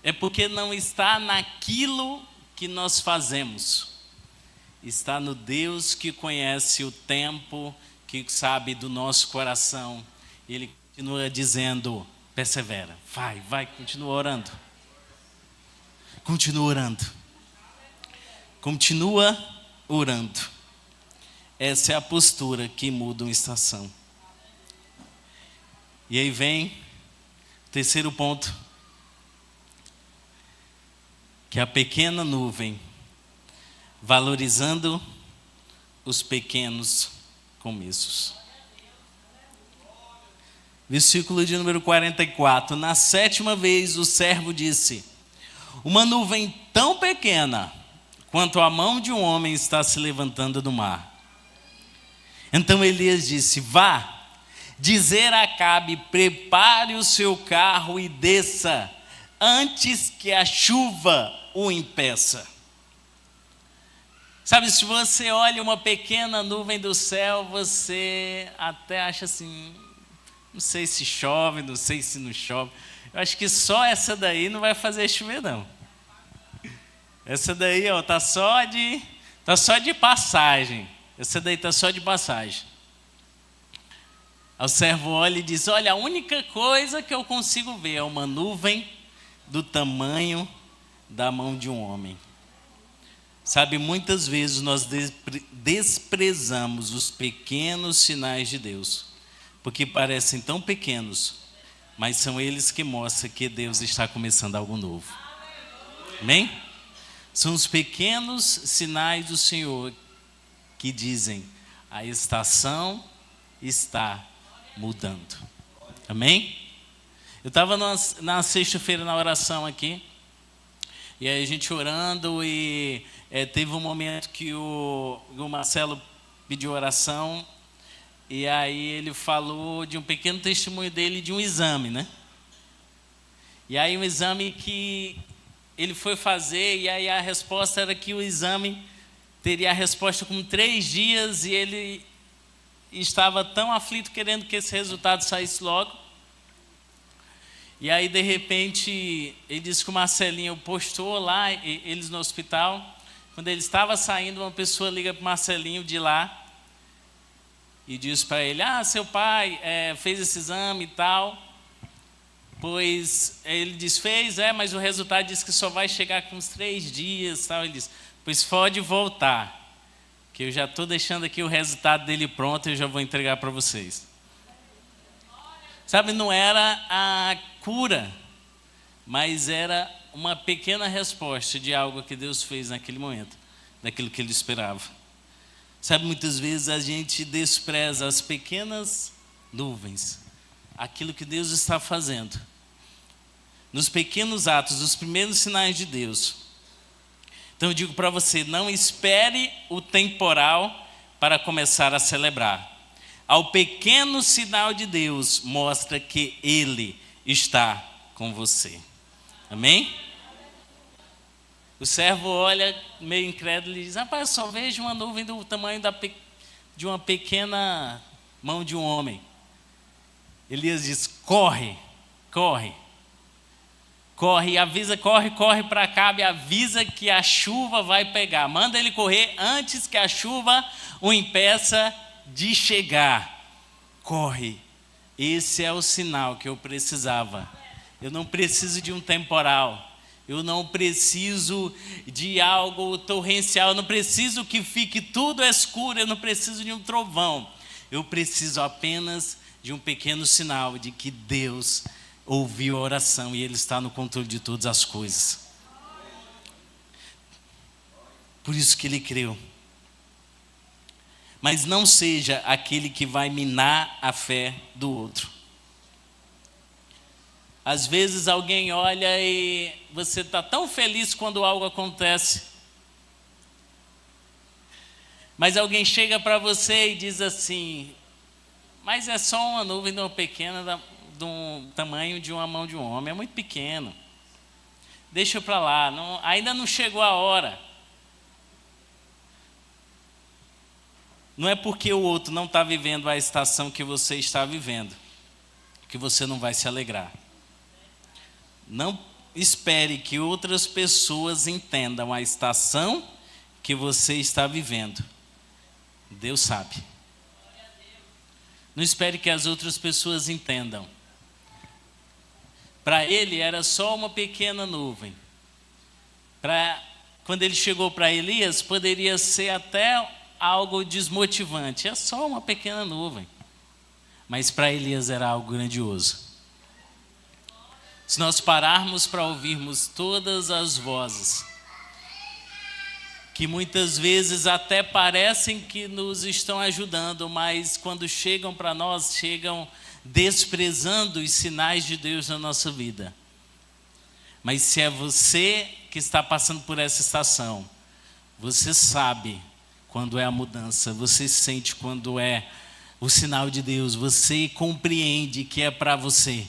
É porque não está naquilo que nós fazemos. Está no Deus que conhece o tempo, que sabe do nosso coração. Ele continua dizendo: persevera, vai, continua orando. Continua orando. Continua orando. Essa é a postura que muda uma estação. E aí vem o terceiro ponto, que é a pequena nuvem, valorizando os pequenos começos. Versículo de número 44. Na 7ª vez o servo disse: uma nuvem tão pequena quanto a mão de um homem está se levantando do mar. Então Elias disse: vá dizer a Acabe, prepare o seu carro e desça, antes que a chuva o impeça. Sabe, se você olha uma pequena nuvem do céu, você até acha assim, não sei se chove, não sei se não chove. Eu acho que só essa daí não vai fazer chover, não. Essa daí, ó, tá só de passagem. Essa daí tá só de passagem. O servo olha e diz: olha, a única coisa que eu consigo ver é uma nuvem do tamanho da mão de um homem. Sabe, muitas vezes nós desprezamos os pequenos sinais de Deus, porque parecem tão pequenos, mas são eles que mostram que Deus está começando algo novo. Amém? São os pequenos sinais do Senhor que dizem: a estação está mudando. Amém? Eu estava na sexta-feira na oração aqui, e aí a gente orando, e teve um momento que o Marcelo pediu oração, e aí ele falou de um pequeno testemunho dele de um exame, né? E aí um exame que ele foi fazer, e aí a resposta era que o exame teria a resposta com 3 dias, e ele estava tão aflito querendo que esse resultado saísse logo. E aí de repente ele disse que o Marcelinho postou lá, eles no hospital. Quando ele estava saindo, uma pessoa liga para o Marcelinho de lá e diz para ele: seu pai fez esse exame e tal. Pois ele diz: fez, mas o resultado diz que só vai chegar com uns 3 dias tal. Ele diz: pois pode voltar, que eu já estou deixando aqui o resultado dele pronto e eu já vou entregar para vocês. Sabe, não era a cura, mas era uma pequena resposta de algo que Deus fez naquele momento, daquilo que ele esperava. Sabe, muitas vezes a gente despreza as pequenas nuvens, aquilo que Deus está fazendo. Nos pequenos atos, os primeiros sinais de Deus, Então eu digo para você, não espere o temporal para começar a celebrar. Ao pequeno sinal de Deus, mostra que Ele está com você. Amém? O servo olha meio incrédulo e diz, rapaz, eu só vejo uma nuvem do tamanho de uma pequena mão de um homem. Elias diz, corre, avisa, corre para Acabe, avisa que a chuva vai pegar. Manda ele correr antes que a chuva o impeça de chegar. Corre. Esse é o sinal que eu precisava. Eu não preciso de um temporal. Eu não preciso de algo torrencial. Eu não preciso que fique tudo escuro. Eu não preciso de um trovão. Eu preciso apenas de um pequeno sinal de que Deus ouviu a oração e Ele está no controle de todas as coisas. Por isso que ele creu. Mas não seja aquele que vai minar a fé do outro. Às vezes alguém olha e você está tão feliz quando algo acontece. Mas alguém chega para você e diz assim, mas é só uma nuvem de uma pequena, do tamanho de uma mão de um homem, é muito pequeno. Deixa para lá, ainda não chegou a hora. Não é porque o outro não está vivendo a estação que você está vivendo, que você não vai se alegrar. Não espere que outras pessoas entendam a estação que você está vivendo. Deus sabe. Não espere que as outras pessoas entendam. Para ele era só uma pequena nuvem. Quando ele chegou para Elias, poderia ser até algo desmotivante. É só uma pequena nuvem. Mas para Elias era algo grandioso. Se nós pararmos para ouvirmos todas as vozes, que muitas vezes até parecem que nos estão ajudando, mas quando chegam para nós, chegam desprezando os sinais de Deus na nossa vida. Mas se é você que está passando por essa estação, você sabe quando é a mudança, você sente quando é o sinal de Deus, você compreende que é para você.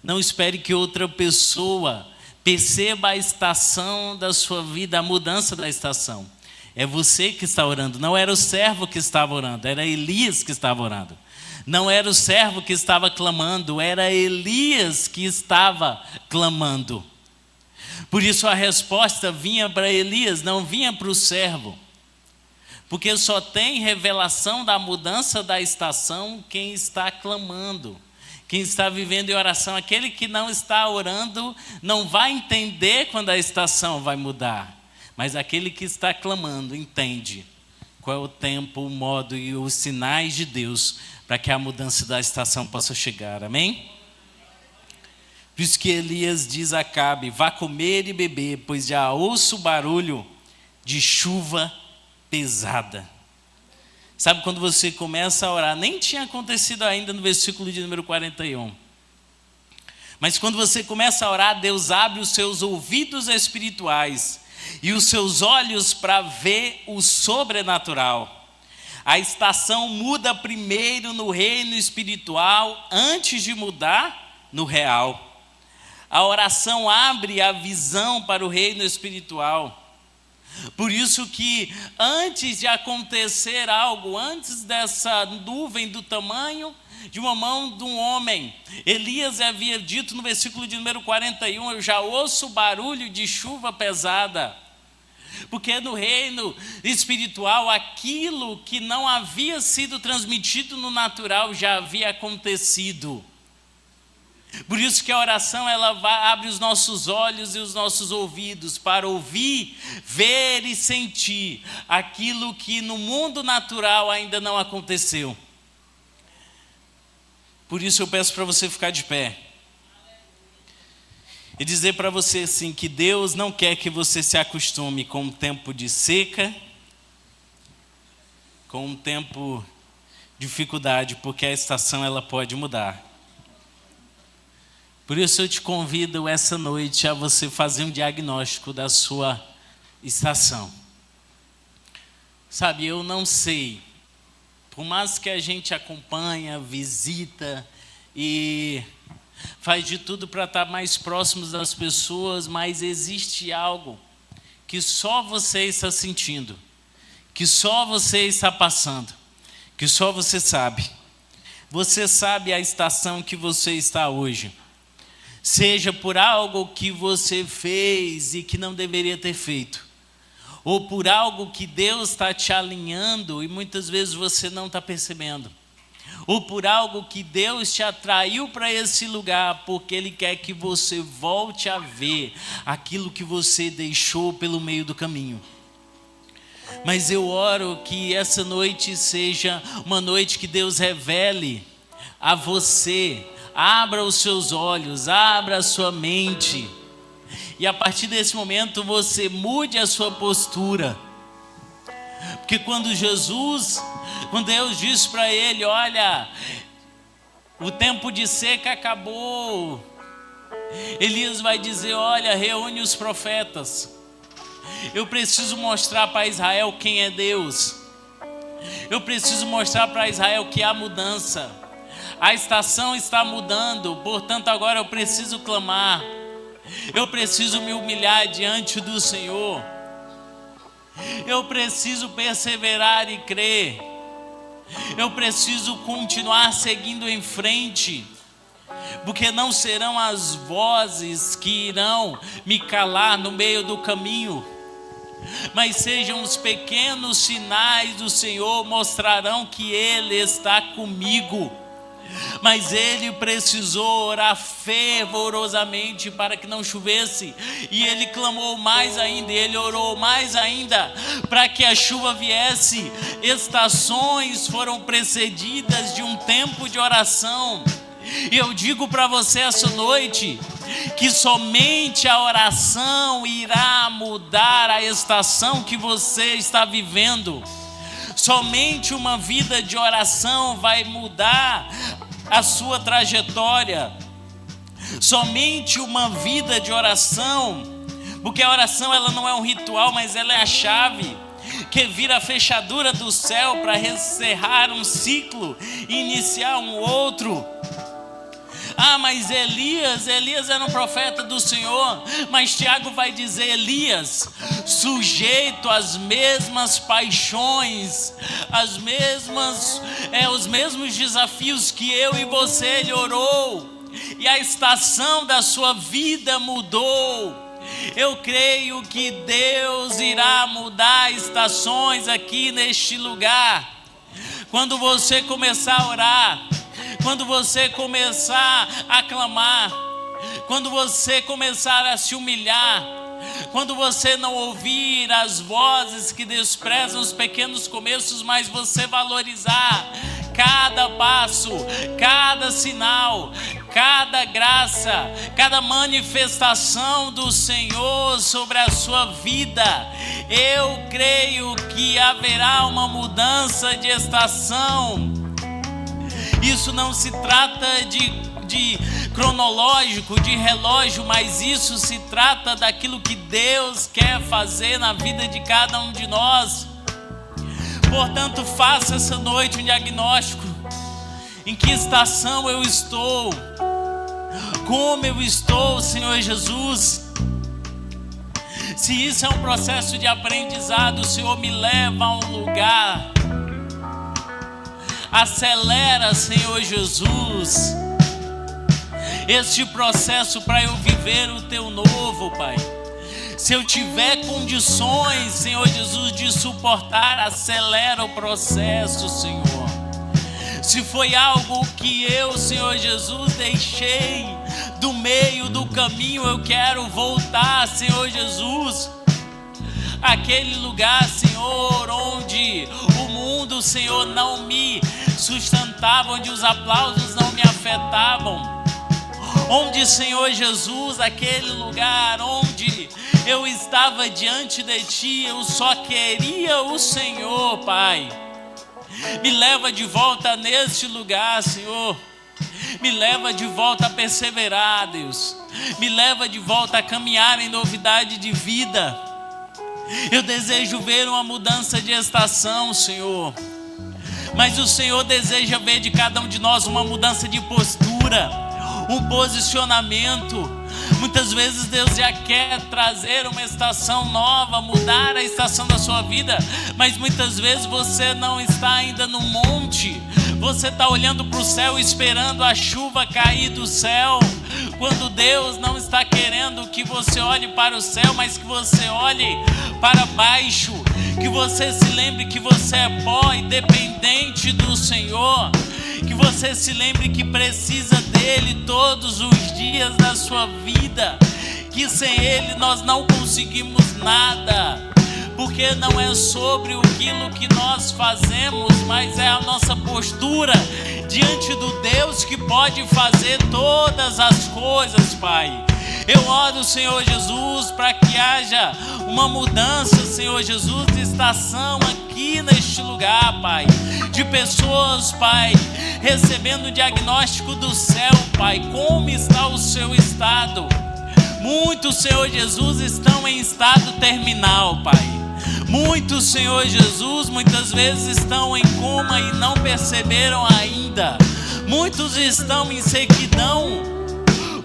Não espere que outra pessoa perceba a estação da sua vida, a mudança da estação. É você que está orando. Não era o servo que estava orando, era Elias que estava orando. Não era o servo que estava clamando, era Elias que estava clamando. Por isso a resposta vinha para Elias, não vinha para o servo. Porque só tem revelação da mudança da estação quem está clamando. Quem está vivendo em oração, aquele que não está orando, não vai entender quando a estação vai mudar. Mas aquele que está clamando, entende qual é o tempo, o modo e os sinais de Deus para que a mudança da estação possa chegar. Amém? Por isso que Elias diz a Acabe, vá comer e beber, pois já ouço o barulho de chuva pesada. Sabe quando você começa a orar, nem tinha acontecido ainda no versículo de número 41. Mas quando você começa a orar, Deus abre os seus ouvidos espirituais e os seus olhos para ver o sobrenatural. A estação muda primeiro no reino espiritual, antes de mudar no real. A oração abre a visão para o reino espiritual. Por isso que antes de acontecer algo, antes dessa nuvem do tamanho de uma mão de um homem, Elias havia dito no versículo de número 41, eu já ouço o barulho de chuva pesada. Porque no reino espiritual, aquilo que não havia sido transmitido no natural já havia acontecido. Por isso que a oração abre os nossos olhos e os nossos ouvidos para ouvir, ver e sentir aquilo que no mundo natural ainda não aconteceu. Por isso eu peço para você ficar de pé e dizer para você assim, que Deus não quer que você se acostume com um tempo de seca, com um tempo de dificuldade, porque a estação ela pode mudar. Por isso eu te convido essa noite a você fazer um diagnóstico da sua estação. Sabe, eu não sei, por mais que a gente acompanha, visita e faz de tudo para estar mais próximos das pessoas, mas existe algo que só você está sentindo, que só você está passando, que só você sabe. Você sabe a estação que você está hoje. Seja por algo que você fez e que não deveria ter feito, ou por algo que Deus está te alinhando e muitas vezes você não está percebendo, ou por algo que Deus te atraiu para esse lugar, porque Ele quer que você volte a ver aquilo que você deixou pelo meio do caminho. Mas eu oro que essa noite seja uma noite que Deus revele a você, abra os seus olhos, abra a sua mente, e a partir desse momento você mude a sua postura. Porque quando Deus disse para ele, olha, o tempo de seca acabou, Elias vai dizer, olha, reúne os profetas, eu preciso mostrar para Israel quem é Deus, eu preciso mostrar para Israel que há mudança, a estação está mudando, portanto agora eu preciso clamar, eu preciso me humilhar diante do Senhor, eu preciso perseverar e crer, eu preciso continuar seguindo em frente, porque não serão as vozes que irão me calar no meio do caminho, mas sejam os pequenos sinais do Senhor mostrarão que Ele está comigo. Mas ele precisou orar fervorosamente para que não chovesse, e ele clamou mais ainda, ele orou mais ainda para que a chuva viesse. Estações foram precedidas de um tempo de oração, e eu digo para você essa noite que somente a oração irá mudar a estação que você está vivendo. Somente uma vida de oração vai mudar a sua trajetória. Somente uma vida de oração, porque a oração ela não é um ritual, mas ela é a chave que vira a fechadura do céu para encerrar um ciclo e iniciar um outro. Mas Elias era um profeta do Senhor, mas Tiago vai dizer, Elias, sujeito às mesmas paixões, os mesmos desafios que eu e você, ele orou, e a estação da sua vida mudou. Eu creio que Deus irá mudar estações aqui neste lugar, quando você começar a orar, quando você começar a clamar, quando você começar a se humilhar, quando você não ouvir as vozes que desprezam os pequenos começos, mas você valorizar cada passo, cada sinal, cada graça, cada manifestação do Senhor sobre a sua vida, eu creio que haverá uma mudança de estação. Isso não se trata de cronológico, de relógio, mas isso se trata daquilo que Deus quer fazer na vida de cada um de nós. Portanto, faça essa noite um diagnóstico. Em que estação eu estou? Como eu estou, Senhor Jesus? Se isso é um processo de aprendizado, o Senhor me leva a um lugar. Acelera, Senhor Jesus, este processo para eu viver o Teu novo, Pai. Se eu tiver condições, Senhor Jesus, de suportar, acelera o processo, Senhor. Se foi algo que eu, Senhor Jesus, deixei do meio do caminho, eu quero voltar, Senhor Jesus, aquele lugar, Senhor, onde o mundo, Senhor, não me sustentava, onde os aplausos não me afetavam, onde, Senhor Jesus, aquele lugar onde eu estava diante de Ti, eu só queria o Senhor, Pai. Me leva de volta neste lugar, Senhor. Me leva de volta a perseverar, Deus. Me leva de volta a caminhar em novidade de vida. Eu desejo ver uma mudança de estação, Senhor. Mas o Senhor deseja ver de cada um de nós uma mudança de postura, um posicionamento. Muitas vezes Deus já quer trazer uma estação nova, mudar a estação da sua vida, mas muitas vezes você não está ainda no monte. Você está olhando para o céu esperando a chuva cair do céu, quando Deus não está querendo que você olhe para o céu, mas que você olhe para baixo, que você se lembre que você é pó e dependente do Senhor, que você se lembre que precisa dele todos os dias da sua vida, que sem ele nós não conseguimos nada, porque não é sobre aquilo que nós fazemos, mas é a nossa postura diante do Deus que pode fazer todas as coisas, Pai. Eu oro, Senhor Jesus, para que haja uma mudança, Senhor Jesus, de estação aqui neste lugar, Pai. De pessoas, Pai, recebendo o diagnóstico do céu, Pai. Como está o seu estado? Muitos, Senhor Jesus, estão em estado terminal, Pai. Muitos, Senhor Jesus, muitas vezes estão em coma e não perceberam ainda. Muitos estão em sequidão,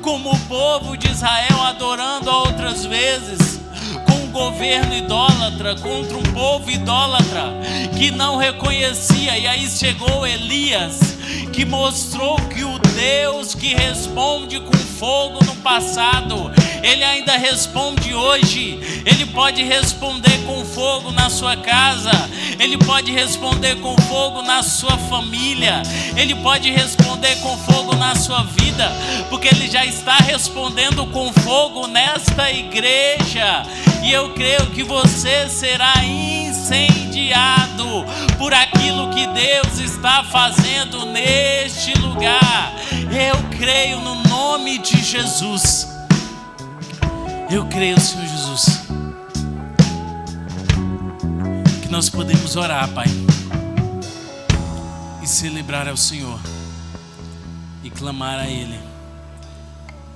como o povo de Israel, adorando a outras vezes, com um governo idólatra, contra um povo idólatra, que não reconhecia. E aí chegou Elias, que mostrou que o Deus que responde com fogo no passado, ele ainda responde hoje. Ele pode responder com fogo na sua casa, ele pode responder com fogo na sua família, ele pode responder com fogo na sua vida, porque ele já está respondendo com fogo nesta igreja. E eu creio que você será incendiado por aquilo que Deus está fazendo neste lugar. Eu creio no nome de Jesus. Eu creio, Senhor Jesus, que nós podemos orar, Pai, e celebrar ao Senhor e clamar a Ele.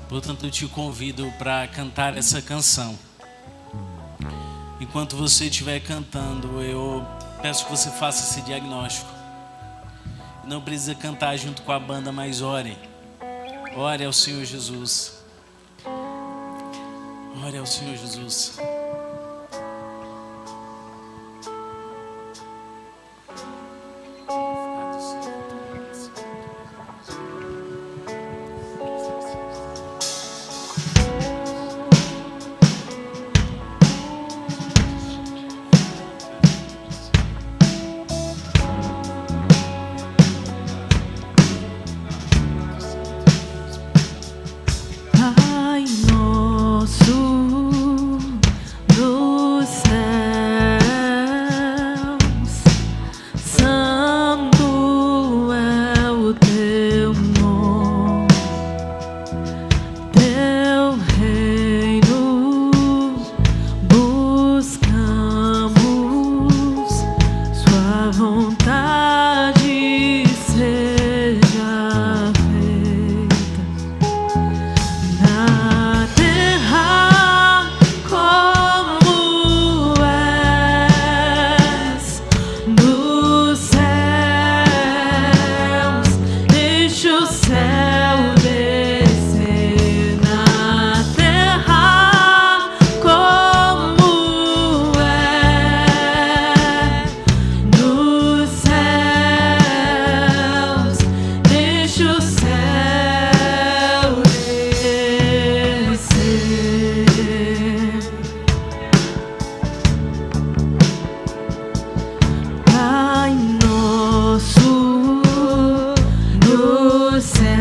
Portanto, eu te convido para cantar essa canção. Enquanto você estiver cantando, eu peço que você faça esse diagnóstico. Não precisa cantar junto com a banda, mas ore. Ore ao Senhor Jesus. Ore ao Senhor Jesus. Pai nosso dos céus, santo é o teu nome, teu reino buscamos, sua vontade seja feita na terra como és nos céus. Deixa o céu descer na terra como é nos céus. Deixa o céu descer. Pai nosso do céu.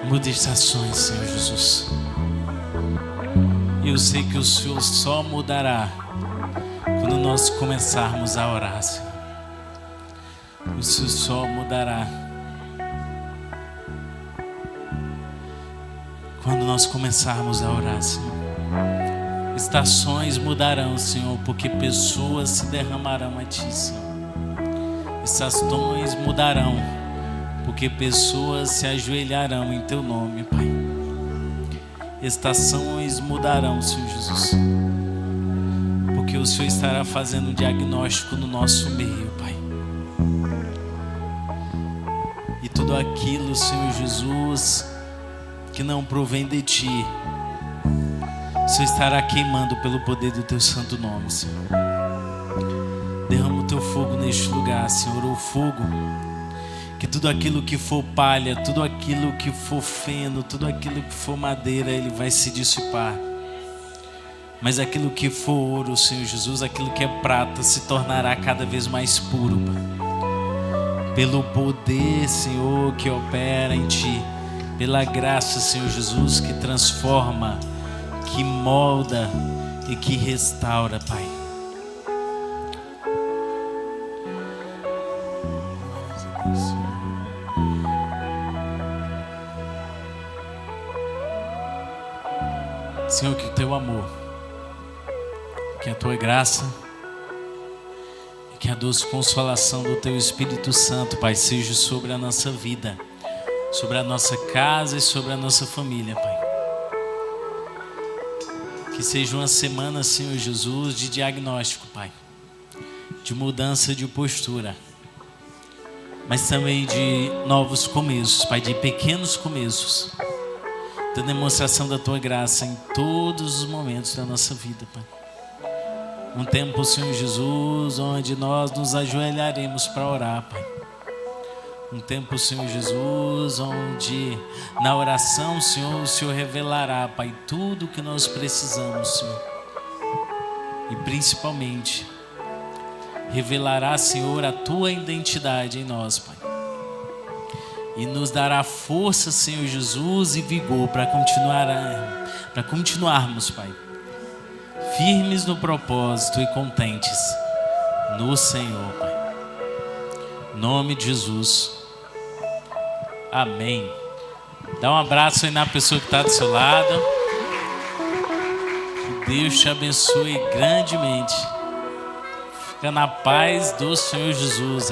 Muda estações, Senhor Jesus. Eu sei que o Senhor só mudará quando nós começarmos a orar, Senhor. O Senhor só mudará quando nós começarmos a orar, Senhor. Estações mudarão, Senhor, porque pessoas se derramarão a Ti, Senhor. Estações mudarão, porque pessoas se ajoelharão em Teu nome, Pai. Estações mudarão, Senhor Jesus, porque o Senhor estará fazendo um diagnóstico no nosso meio, Pai. E tudo aquilo, Senhor Jesus, que não provém de Ti, o Senhor estará queimando pelo poder do Teu santo nome, Senhor. Derrama o Teu fogo neste lugar, Senhor, o fogo que tudo aquilo que for palha, tudo aquilo que for feno, tudo aquilo que for madeira, ele vai se dissipar. Mas aquilo que for ouro, Senhor Jesus, aquilo que é prata, se tornará cada vez mais puro, Pai. Pelo poder, Senhor, que opera em Ti, pela graça, Senhor Jesus, que transforma, que molda e que restaura, Pai. Senhor, que o Teu amor, que a Tua graça e que a doce consolação do Teu Espírito Santo, Pai, seja sobre a nossa vida, sobre a nossa casa e sobre a nossa família, Pai. Que seja uma semana, Senhor Jesus, de diagnóstico, Pai, de mudança de postura, mas também de novos começos, Pai, de pequenos começos, da demonstração da Tua graça em todos os momentos da nossa vida, Pai. Um tempo, Senhor Jesus, onde nós nos ajoelharemos para orar, Pai. Um tempo, Senhor Jesus, onde na oração, Senhor, o Senhor revelará, Pai, tudo o que nós precisamos, Senhor. E principalmente, revelará, Senhor, a Tua identidade em nós, Pai. E nos dará força, Senhor Jesus, e vigor para continuarmos, Pai, firmes no propósito e contentes no Senhor, Pai. Em nome de Jesus. Amém. Dá um abraço aí na pessoa que está do seu lado. Que Deus te abençoe grandemente. Fica na paz do Senhor Jesus.